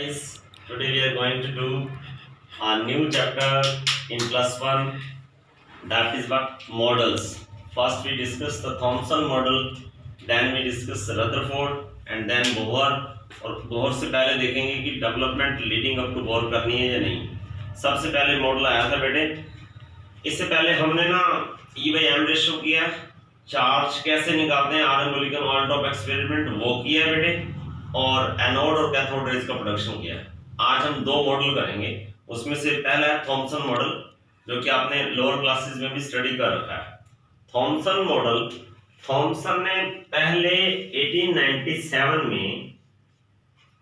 guys, today we are going to do a new chapter in plus one, that is what models. First we discuss the Thomson model, then we discuss Rutherford and then Bohr. और Bohr से पहले देखेंगे कि development leading up to Bohr करनी है या नहीं। सबसे पहले मॉडल आया था बेटे, इससे पहले हमने ना ई बाई एम रेशो किया, चार्ज कैसे निकालते हैं iron molecule on top experiment वो किया बेटे, और एनोड और कैथोड रेज का प्रोडक्शन किया। आज हम दो मॉडल करेंगे, उसमें से पहला है थॉमसन मॉडल, जो कि आपने लोअर क्लासेस में भी स्टडी कर रखा है। थॉमसन मॉडल, थॉमसन ने पहले 1897 में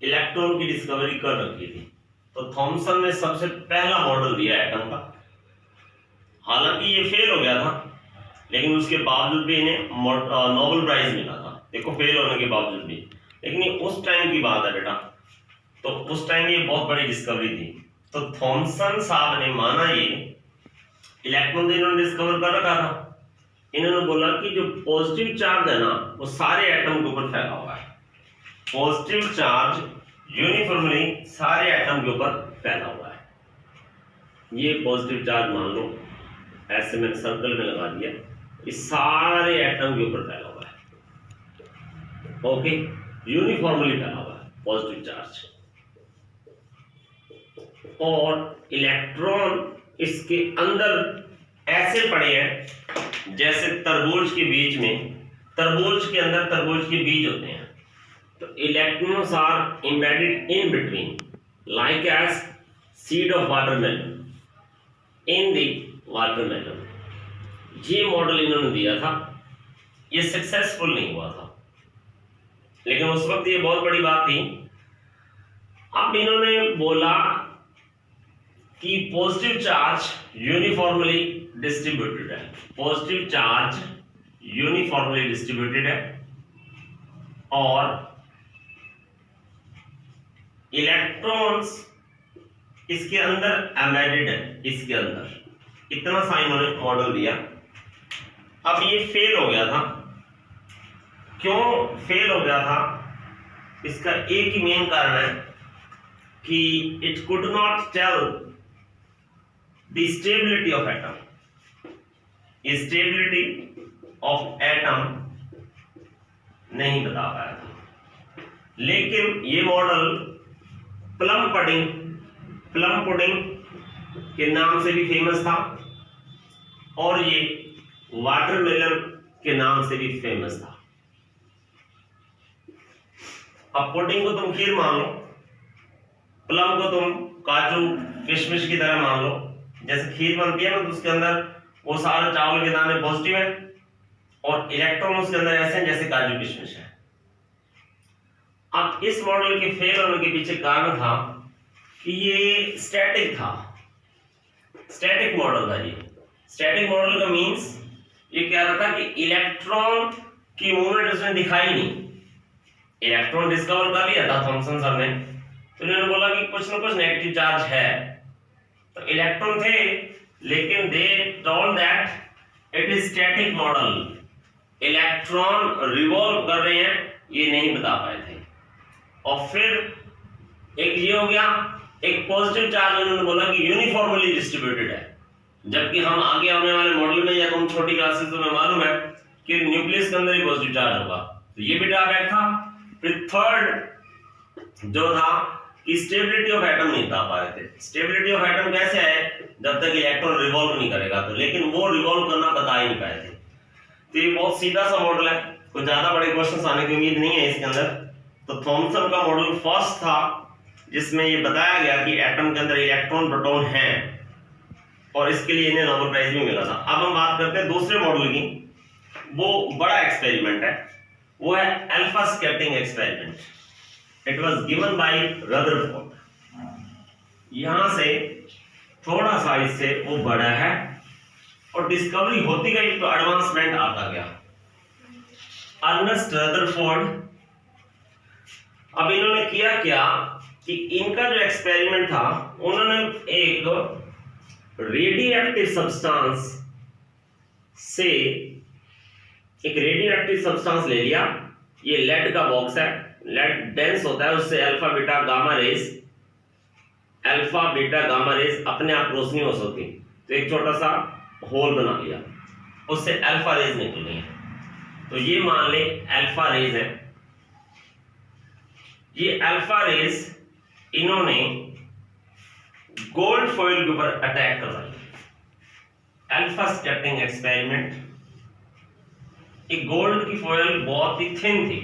इलेक्ट्रॉन की डिस्कवरी कर रखी थी। तो थॉमसन ने सबसे पहला मॉडल दिया एटम का। हालांकि ये फेल हो गया था, लेकिन उसके बावजूद भी इन्हें नोबेल प्राइज मिला था। देखो, फेल होने के बावजूद भी, लेकिन ये उस टाइम की बात है बेटा, तो उस टाइम ये बहुत बड़ी डिस्कवरी थी। तो थॉमसन साहब ने माना ये इलेक्ट्रॉन इन्होंने डिस्कवर कर रखा था। इन्होंने बोला कि जो पॉजिटिव चार्ज है ना, वो सारे एटम के ऊपर फैला हुआ है। पॉजिटिव चार्ज यूनिफॉर्मली सारे एटम के ऊपर फैला हुआ है। ये पॉजिटिव चार्ज मान लो, ऐसे मैंने सर्कल में लगा दिया, इस सारे एटम के ऊपर फैला हुआ है। ओके, यूनिफॉर्मली फैला हुआ है पॉजिटिव चार्ज, और इलेक्ट्रॉन इसके अंदर ऐसे पड़े हैं जैसे तरबूज के बीज में, तरबूज के अंदर तरबूज के बीज होते हैं। तो electrons are embedded in between like as seed of watermelon in the watermelon. ये मॉडल इन्होंने दिया था, ये सक्सेसफुल नहीं हुआ था, लेकिन उस वक्त ये बहुत बड़ी बात थी। अब इन्होंने बोला कि पॉजिटिव चार्ज यूनिफॉर्मली डिस्ट्रीब्यूटेड है, पॉजिटिव चार्ज यूनिफॉर्मली डिस्ट्रीब्यूटेड है, और इलेक्ट्रॉन्स इसके अंदर एम्बेडेड है, इसके अंदर। इतना सा इन्होंने मॉडल दिया। अब ये फेल हो गया था। क्यों फेल हो गया था? इसका एक ही मेन कारण है कि it could not tell the stability of atom. Stability of atom नहीं बता पाया था। लेकिन ये मॉडल प्लम पुडिंग के नाम से भी फेमस था, और ये वाटरमेलन के नाम से भी फेमस था। अब पुडिंग को तुम खीर मान लो, प्लम को तुम काजू किशमिश की तरह मान लो। जैसे खीर बनती है ना, तो उसके अंदर वो सारे चावल के दाने पॉजिटिव है, और इलेक्ट्रॉन उसके अंदर ऐसे हैं जैसे काजू किशमिश है। अब इस मॉडल के फेल होने के पीछे कारण था कि ये स्टैटिक था, स्टैटिक मॉडल था। ये स्टैटिक मॉडल का मींस ये कह रहा था कि इलेक्ट्रॉन की मूवमेंट उसने दिखाई नहीं। इलेक्ट्रॉन डिस्कवर कर लिया था थॉमसन सर ने, तो उन्होंने बोला कि कुछ ना कुछ नेगेटिव चार्ज है। तो इलेक्ट्रॉन थे, लेकिन they told that it is static model, electron revolve कर रहे हैं, ये नहीं बता पाए थे। और फिर एक ये हो गया, एक पॉजिटिव चार्ज उन्होंने बोला कि यूनिफॉर्मली डिस्ट्रीब्यूटेड है, जबकि हम आगे आने वाले मॉडल में या तुम छोटी क्लासेस में मालूम है कि न्यूक्लियस के अंदर ही पॉजिटिव चार्ज होगा। तो ये भी ड्रॉबैक था। फिर थर्ड जो था कि स्टेबिलिटी ऑफ एटम नहीं बता पा रहे थे। स्टेबिलिटी ऑफ एटम कैसे है? जब तक इलेक्ट्रॉन रिवॉल्व नहीं करेगा तो, लेकिन वो रिवॉल्व करना बता ही नहीं पाए थे। तो ये बहुत सीधा सा मॉडल है, कुछ ज्यादा बड़े क्वेश्चन आने की उम्मीद नहीं है इसके अंदर। तो थॉमसन का मॉडल फर्स्ट था जिसमें ये बताया गया कि एटम के अंदर इलेक्ट्रॉन प्रोटॉन हैं, और इसके लिए इन्हें नोबेल प्राइज भी मिला था। अब हम बात करते हैं दूसरे मॉडल की। वो बड़ा एक्सपेरिमेंट है, वो है alpha scattering experiment. It was given by Rutherford. यहां से थोड़ा सा इससे वो बड़ा है, और डिस्कवरी होती गई तो एडवांसमेंट आता गया। अर्नेस्ट रदरफोर्ड, अब इन्होंने किया क्या कि इनका जो एक्सपेरिमेंट था, उन्होंने एक रेडियोएक्टिव सब्सटेंस से एक रेडियोएक्टिव सब्सटेंस ले लिया। ये लेड का बॉक्स है, लेड डेंस होता है, उससे alpha beta gamma rays alpha beta gamma rays अपने आप रोशनी हो सकती, तो एक छोटा सा होल बना लिया, उससे अल्फा रेज निकल रही है। तो ये मान ले अल्फा रेज है, ये अल्फा रेज इन्होंने गोल्ड फॉइल के ऊपर अटैक कर दिया। अल्फा स्कैटरिंग एक्सपेरिमेंट, एक गोल्ड की फॉइल बहुत ही थिन थी,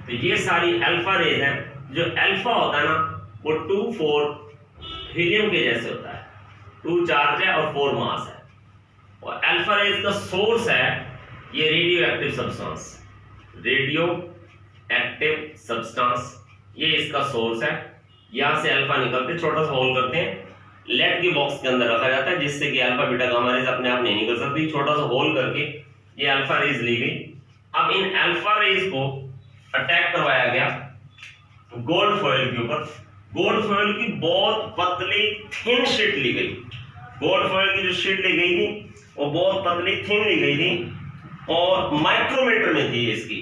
तो ये सारी अल्फा रेज है। जो अल्फा होता है ना वो 2-4 हीलियम के जैसे होता है, 2 चार्ज है और 4 मास है, और अल्फा रेज का सोर्स है ये radio active substance, radio active substance, ये इसका सोर्स है। यहां से अल्फा निकलते, छोटा सा होल करते हैं, लेड के बॉक्स के अंदर रखा जाता है, जिससे कि अल्फा बीटा गामा रेज अपने आप नहीं निकल सकती। छोटा सा होल करके ये अल्फा रेज ली गई। अब इन अल्फा रेज को अटैक करवाया गया गोल्ड फॉइल के ऊपर। गोल्ड फॉइल की बहुत पतली थिन शीट ली गई, गोल्ड फॉइल की जो शीट ली गई थी वो बहुत पतली थिन ली गई थी, और माइक्रोमीटर में थी इसकी,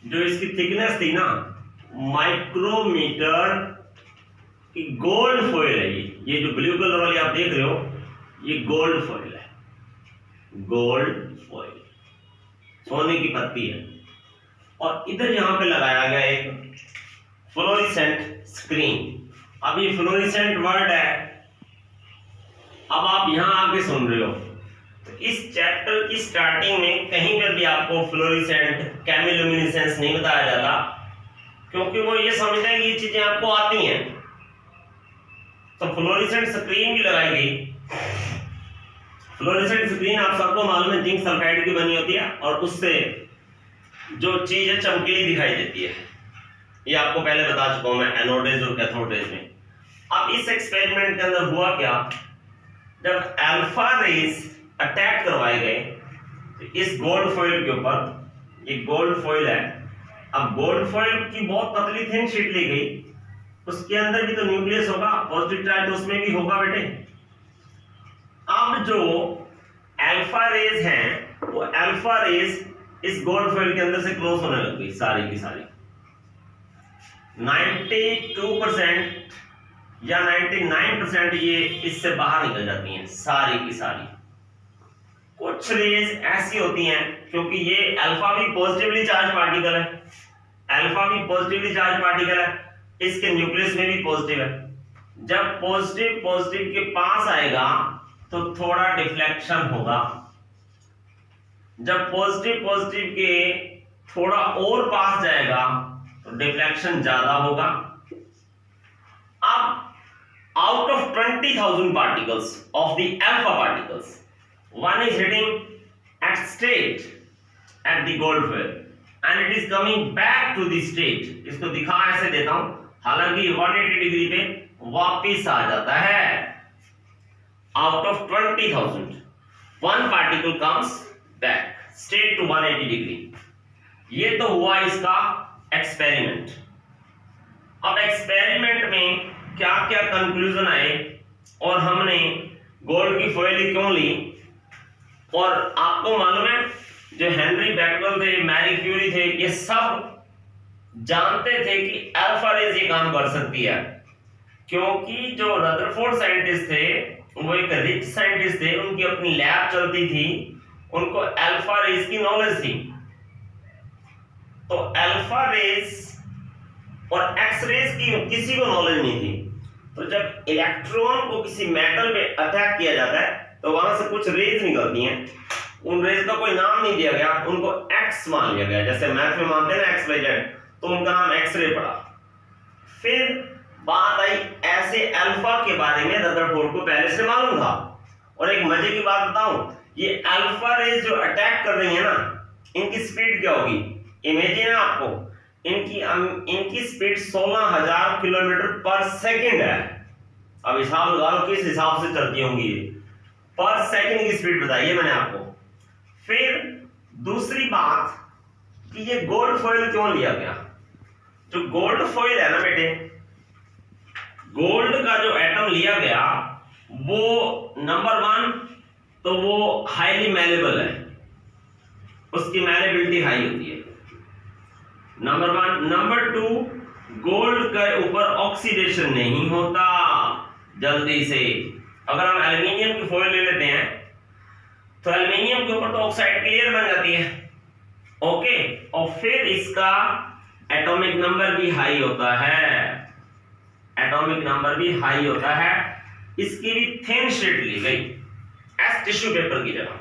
जो इसकी थिकनेस थी ना माइक्रोमीटर की गोल्ड फॉइल है। ये जो ब्लू कलर वाली आप देख रहे हो ये गोल्ड फॉइल है, गोल्ड फॉइल सोने की पत्ती है। और इधर यहां पे लगाया गया एक फ्लोरिसेंट स्क्रीन। अब ये फ्लोरिसेंट वर्ड है, अब आप यहां आके सुन रहे हो, तो इस चैप्टर की स्टार्टिंग में कहीं पर भी आपको फ्लोरिसेंट केमिलुमिनेसेंस नहीं बताया जाता, क्योंकि वो ये समझते हैं कि ये चीजें आपको आती हैं। तो फ्लोरिसेंट स्क्रीन भी लगाई गई। फ्लोरिसेंट स्क्रीन आप सबको मालूम है जिंक सल्फाइड की बनी होती है, और उससे जो चीज है चमकीली दिखाई देती है। ये आपको पहले बता चुका हूं मैं एनोड रेज और कैथोड रेज में। अब इस एक्सपेरिमेंट के अंदर हुआ क्या, जब अल्फा रेज अटैक करवाए गए तो इस गोल्ड फॉइल के ऊपर, ये गोल्ड फॉइल है, अब गोल्ड फॉइल की बहुत पतली थिन शीट ली गई, उसके अंदर भी तो न्यूक्लियस होगा, पॉजिटिव चार्ज तो उसमें भी होगा बेटे। अब जो अल्फा रेज हैं वो अल्फा रेज इस गोल्ड फॉइल के अंदर से क्रॉस होने लग गई, सारी की सारी 92% या 99% ये इससे बाहर निकल जाती हैं, सारी की सारी। कुछ रेज ऐसी होती हैं, क्योंकि ये अल्फा भी पॉजिटिवली चार्ज पार्टिकल है, अल्फा भी पॉजिटिवली चार्ज पार्टिकल है, इसके न्यूक्लियस में भी पॉजिटिव है। जब पॉजिटिव पॉजिटिव के पास आएगा तो थोड़ा डिफ्लेक्शन होगा, जब पॉजिटिव पॉजिटिव के थोड़ा और पास जाएगा तो डिफ्लेक्शन ज्यादा होगा। अब out of 20,000 particles of the alpha particles, one is hitting at state at the gold foil and it is coming back to the state. इसको दिखा ऐसे देता हूं, हालांकि 180 डिग्री पे वापिस आ जाता है। Out of 20,000, one particle comes back straight to 180 degree. ये तो हुआ इसका एक्सपेरिमेंट। अब एक्सपेरिमेंट में क्या क्या कंक्लूजन आए, और हमने गोल्ड की फॉइल क्यों ली, और आपको मालूम है जो हेनरी बैकवेल थे, मैरी क्यूरी थे, ये सब जानते थे कि अल्फा रेज ये काम कर सकती है, क्योंकि जो रदरफोर्ड साइंटिस्ट थे वो एक रिच साइंटिस्ट थे, उनकी अपनी लैब चलती थी, उनको अल्फा रेज की नॉलेज थी। तो अल्फा रेज और एक्स रेज की किसी को नॉलेज नहीं थी। तो जब इलेक्ट्रॉन को किसी मेटल पे अटैक किया जाता है तो वहां से कुछ रेज निकलती हैं, उन रेज का कोई नाम नहीं दिया गया, उनको एक्स मान लिया गया, जैसे मैथ में मानते हैं ना एक्स वाई जेड, तो उनका नाम एक्सरे पड़ा। फिर बात आई ऐसे अल्फा के बारे में रदरफोर्ड को पहले से मालूम था। और एक मजे की बात बताऊं, ये अल्फा रेज जो अटैक कर रही है ना, इनकी स्पीड क्या होगी, इमेजिन है आपको, इनकी स्पीड 16,000 किलोमीटर पर सेकंड है। अब हिसाब लगा लो किस हिसाब से चलती होंगी ये, पर सेकंड की स्पीड बताइए मैंने आपको। फिर दूसरी बात कि ये गोल्ड फॉइल क्यों लिया गया। जो गोल्ड फॉइल है ना बेटे, गोल्ड का जो एटम लिया गया वो नंबर 1 तो वो हाईली मैलेबल है, उसकी मैलेबिलिटी हाई होती है, नंबर 1। नंबर 2, गोल्ड के ऊपर ऑक्सीडेशन नहीं होता जल्दी से। अगर हम एल्युमिनियम की फॉइल ले लेते हैं तो एल्युमिनियम के ऊपर तो ऑक्साइड की लेयर बन जाती है, ओके, और फिर इसका एटॉमिक नंबर भी हाई होता है, एटॉमिक नंबर भी हाई होता है। इसकी भी थिन शीट ली गई एस टिश्यू पेपर की जगह,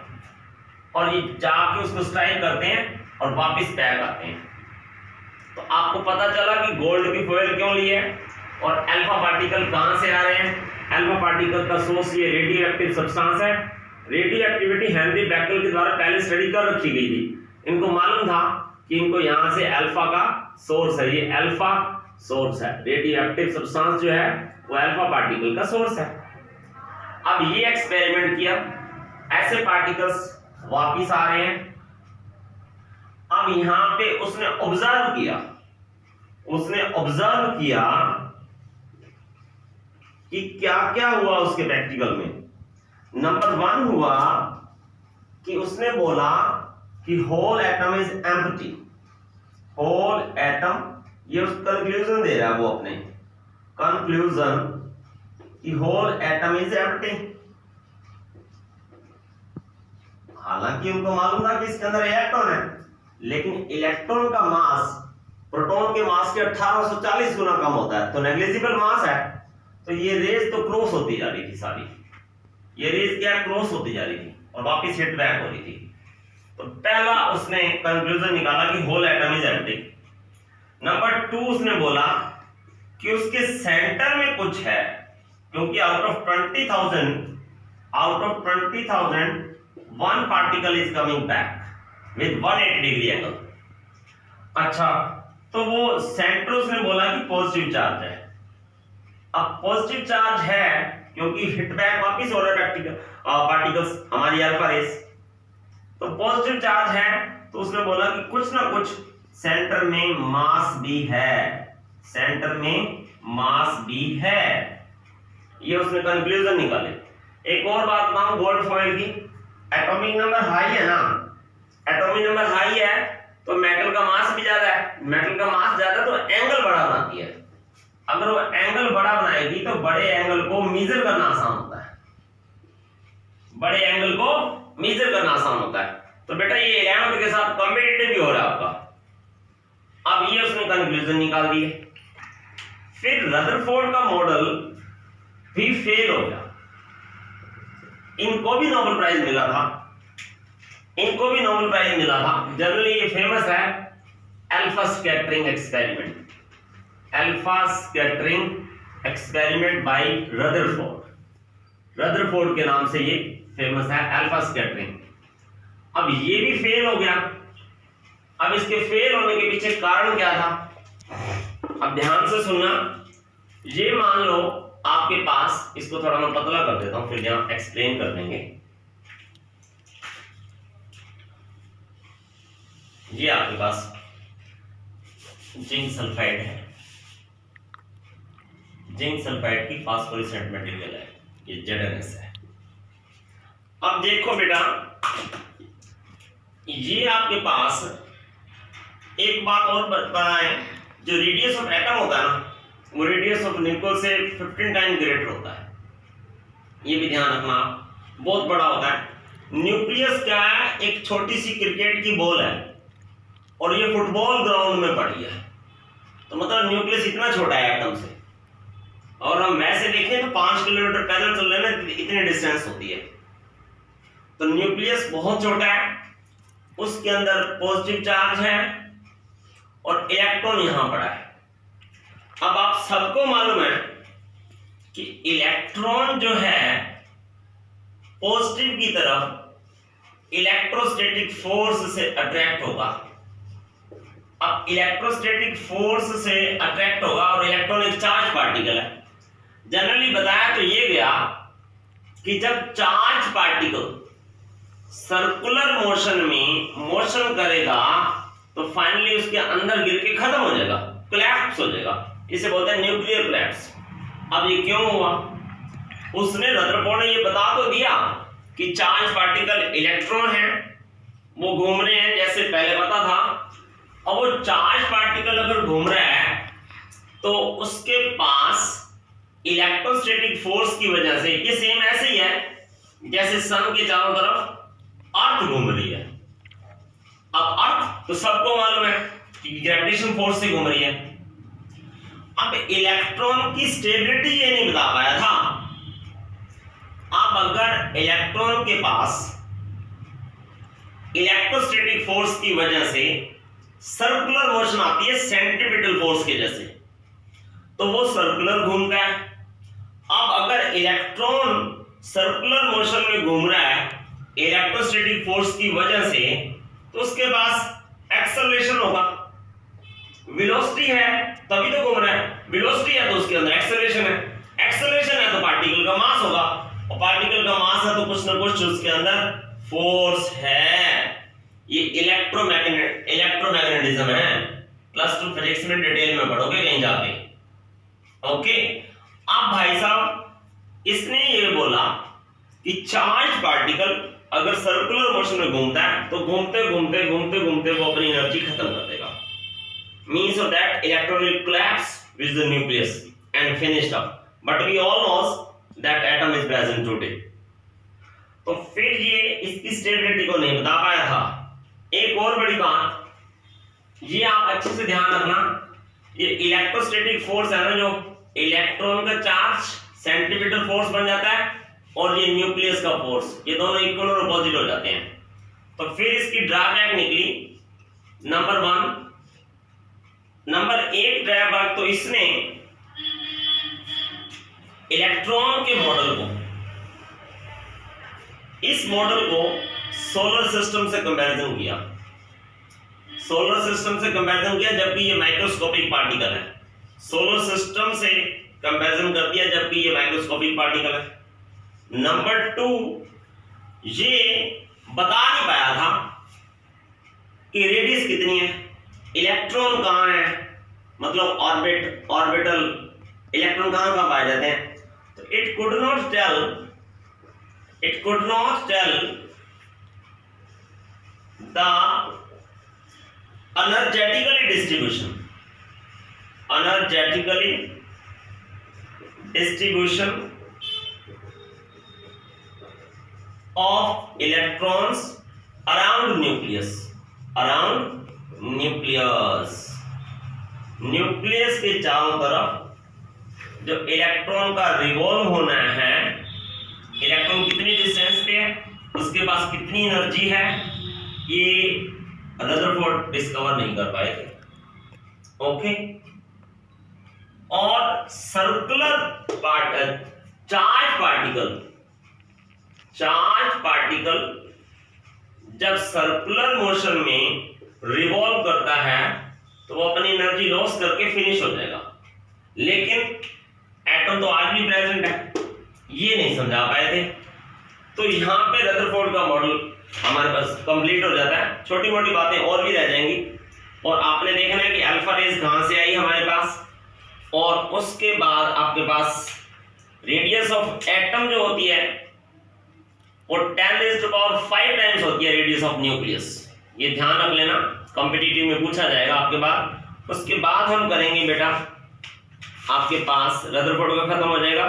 और ये जाके उसको स्ट्राइक करते हैं और वापस बैक आते हैं। तो आपको पता चला कि गोल्ड की फॉइल क्यों ली है और अल्फा पार्टिकल कहां से आ रहे हैं। अल्फा पार्टिकल का सोर्स ये रेडियो एक्टिव सब्सटेंस है। रेडियो एक्टिविटी हेनरी बैकल के द्वारा पहले स्टडी कर रखी गई थी। इनको मालूम था कि इनको यहां से अल्फा का सोर्स है, ये अल्फा सोर्स है। रेडियो एक्टिव सब्सटेंस जो है वो अल्फा पार्टिकल का सोर्स है। अब ये एक्सपेरिमेंट किया, ऐसे पार्टिकल्स वापिस आ रहे हैं। अब यहां पे उसने ऑब्जर्व किया कि क्या क्या हुआ उसके प्रैक्टिकल में। नंबर 1 हुआ कि उसने बोला कि whole atom is empty. Whole atom, ये उस कंक्लूजन दे रहा है वो अपने कंक्लूजन कि होल एटम इज एम्प्टी। हालांकि उनको मालूम था कि इसके अंदर इलेक्ट्रॉन है, लेकिन इलेक्ट्रॉन का मास प्रोटॉन के मास के 1840 गुना कम होता है, तो नेग्लिजिबल मास है। तो ये रेज तो क्रॉस होती जा रही थी सारी, ये रेज क्या क्रॉस होती जा रही थी और वापस हिट बैक हो रही थी। तो पहला उसने कंक्लूजन निकाला कि whole atom is empty. Number 2 उसने बोला कि उसके सेंटर में कुछ है, क्योंकि out of 20,000 one particle is coming back with 180 degree angle. अच्छा, तो वो सेंटर उसने बोला कि पॉजिटिव चार्ज है। अब पॉजिटिव चार्ज है क्योंकि हिट बैक वापस हो रहा है पार्टिकल्स हमारी अल्फा रेस, तो पॉजिटिव चार्ज है। तो उसने बोला कि कुछ ना कुछ सेंटर में मास भी है, सेंटर में मास भी है। ये उसने कंक्लूजन निकाले। एक और बात बताऊं गोल्ड फॉइल की, एटॉमिक नंबर हाई है ना, एटॉमिक नंबर हाई है तो मेटल का मास भी ज्यादा है। मेटल का मास ज्यादा तो एंगल बड़ा बनाती है। अगर वो एंगल बड़ा बनाएगी तो बड़े एंगल को मेजर करना आसान होता है, बड़े एंगल को मेजर करना आसान होता है। तो बेटा ये 11th के साथ कॉम्पिटिटिव भी हो रहा है आपका। अब ये उसने कंक्लूजन निकाल दिए। फिर रदरफोर्ड का मॉडल भी फेल हो गया। इनको भी नोबेल प्राइज मिला था, इनको भी नोबेल प्राइज मिला था। जनरली ये फेमस है alpha scattering experiment, alpha scattering experiment by Rutherford. Rutherford के नाम से ये फेमस है अल्फा स्कैटरिंग। अब ये भी फेल हो गया। अब इसके फेल होने के पीछे कारण क्या था, अब ध्यान से सुनना। ये मान लो आपके पास, इसको थोड़ा मैं पतला कर देता हूं फिर यहां एक्सप्लेन कर देंगे। ये आपके पास जिंक सल्फाइड है, जिंक सल्फाइड की फास्फोरेसेंट मटेरियल है, ये ZnS है। अब देखो बेटा, ये आपके पास एक बात और बताएं, जो रेडियस ऑफ एटम होता है ना, वो रेडियस ऑफ न्यूक्लियस से 15 टाइम ग्रेटर होता है। ये भी ध्यान रखना, बहुत बड़ा होता है। न्यूक्लियस क्या है, एक छोटी सी क्रिकेट की बॉल है और ये फुटबॉल ग्राउंड में पड़ी है, तो मतलब न्यूक्लियस इतना छोटा है एटम से। और हम वैसे देखें तो 5 किलोमीटर पैदल चलने में इतनी डिस्टेंस होती है। तो न्यूक्लियस बहुत छोटा है, उसके अंदर पॉजिटिव चार्ज है और इलेक्ट्रॉन यहां पड़ा है। अब आप सबको मालूम है कि इलेक्ट्रॉन जो है पॉजिटिव की तरफ इलेक्ट्रोस्टैटिक फोर्स से अट्रैक्ट होगा। अब इलेक्ट्रोस्टैटिक फोर्स से अट्रैक्ट होगा और इलेक्ट्रॉन एक चार्ज पार्टिकल है। जनरली बताया तो ये गया कि जब चार्ज पार्टिकल सर्कुलर मोशन में मोशन करेगा तो फाइनली उसके अंदर गिर के खत्म हो जाएगा, कोलैप्स हो जाएगा। इसे बोलते हैं न्यूक्लियर कोलैप्स। अब ये क्यों हुआ, उसने रदरफोर्ड ने ये बता तो दिया कि चार्ज पार्टिकल इलेक्ट्रॉन है, वो घूम रहे हैं जैसे पहले पता था। अब वो चार्ज पार्टिकल अगर घूम रहा है तो उसके पास इलेक्ट्रोस्टैटिक फोर्स की वजह से, ये सेम ऐसे ही है जैसे सन के चारों तरफ अर्थ घूम रही है। अब अर्थ तो सबको मालूम है कि ग्रेविटेशन फोर्स से घूम रही है। अब इलेक्ट्रॉन की स्टेबिलिटी ये नहीं बता पाया था। अब अगर इलेक्ट्रॉन के पास इलेक्ट्रोस्टैटिक फोर्स की वजह से सर्कुलर मोशन आती है सेंट्रीपिटल फोर्स के जैसे, तो वो सर्कुलर घूमता है। अब अगर इलेक्ट्रॉन सर्कुलर मोशन में घूम रहा है इलेक्ट्रोस्टैटिक फोर्स की वजह से, तो उसके पास एक्सेलरेशन होगा। वेलोसिटी है तभी तो घूम रहा है, वेलोसिटी है तो उसके अंदर एक्सेलरेशन है, एक्सेलरेशन है तो पार्टिकल का मास होगा, और पार्टिकल का मास है तो कुछ ना कुछ उसके अंदर फोर्स है। ये इलेक्ट्रोमैग्नेटिज्म है। +2 फिजिक्स में डिटेल में पढ़ोगे कहीं जाके। ओके, अब भाई साहब इसने ये बोला कि चार्ज पार्टिकल अगर सर्कुलर मोशन में घूमता है तो घूमते घूमते घूमते घूमते वो अपनी एनर्जी खत्म कर देगा। Means of that electron will collapse with the nucleus and finished up, but we all knows that atom is present today. तो फिर ये इसकी स्टेबिलिटी को नहीं बता पाया था। एक और बड़ी बात, ये आप अच्छे से ध्यान रखना, ये इलेक्ट्रोस्टैटिक फोर्स है ना, जो इलेक्ट्रॉन का चार्ज सेंट्रीपिटल फोर्स बन जाता है और ये न्यूक्लियस का फोर्स, ये दोनों इक्वल और अपोजिट हो जाते हैं। तो फिर इसकी ड्रॉबैक निकली नंबर 1। नंबर 1 ड्रॉबैक, तो इसने इलेक्ट्रॉन के मॉडल को, इस मॉडल को सोलर सिस्टम से कंपैरिजन किया, सोलर सिस्टम से कंपैरिजन किया जबकि ये माइक्रोस्कोपिक पार्टिकल है। सोलर सिस्टम से कंपैरिजन कर दिया जबकि ये माइक्रोस्कोपिक पार्टिकल है। नंबर 2, ये बता नहीं पाया था कि रेडियस कितनी है, इलेक्ट्रॉन कहां है, मतलब ऑर्बिटल इलेक्ट्रॉन कहां पाए जाते हैं। तो it could not tell the energetically distribution of electrons around nucleus के चारों तरफ जो इलेक्ट्रॉन का रिवॉल्व होना है, इलेक्ट्रॉन कितनी डिस्टेंस पे है, उसके पास कितनी एनर्जी है, ये रदरफोर्ड डिस्कवर नहीं कर पाए थे। ओके, और सर्कुलर चार्ज पार्टिकल जब सर्कुलर मोशन में रिवॉल्व करता है तो वो अपनी एनर्जी लॉस करके फिनिश हो जाएगा। लेकिन एटम तो आज भी प्रेजेंट है, ये नहीं समझा पाए थे। तो यहां पे रदरफोर्ड का मॉडल हमारे पास कंप्लीट हो जाता है। छोटी मोटी बातें और भी रह जाएंगी, और आपने देखना है कि अल्फा रेज कहां से आई हमारे पास, और उसके बाद आपके पास रेडियस ऑफ एटम जो होती है वो 10⁵ टाइम्स होती है रेडियस ऑफ न्यूक्लियस। ये ध्यान रख लेना, कॉम्पिटिटिव में पूछा जाएगा आपके बाद। उसके बाद हम करेंगे बेटा, आपके पास रदरफोर्ड का खत्म हो जाएगा,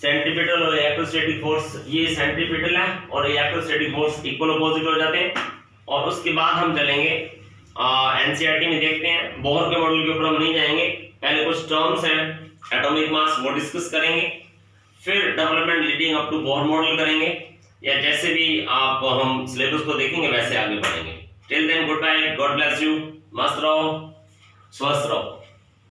सेंट्रीपिटल और इलेक्ट्रोस्टैटिक फोर्स, ये सेंट्रीपिटल है और इलेक्ट्रोस्टैटिक फोर्स इक्वल अपोजिट हो जाते हैं। और उसके बाद हम चलेंगे एनसीईआरटी में देखते हैं, बोहर के मॉडल के ऊपर हम नहीं जाएंगे, पहले कुछ टर्म्स हैं एटॉमिक मास वो डिस्कस करेंगे, फिर development leading up to Bohr model करेंगे, या जैसे भी आप हम सिलेबस को देखेंगे वैसे आगे बढ़ेंगे। Till then good bye, God bless you, मस्त रहो, स्वस्थ रहो।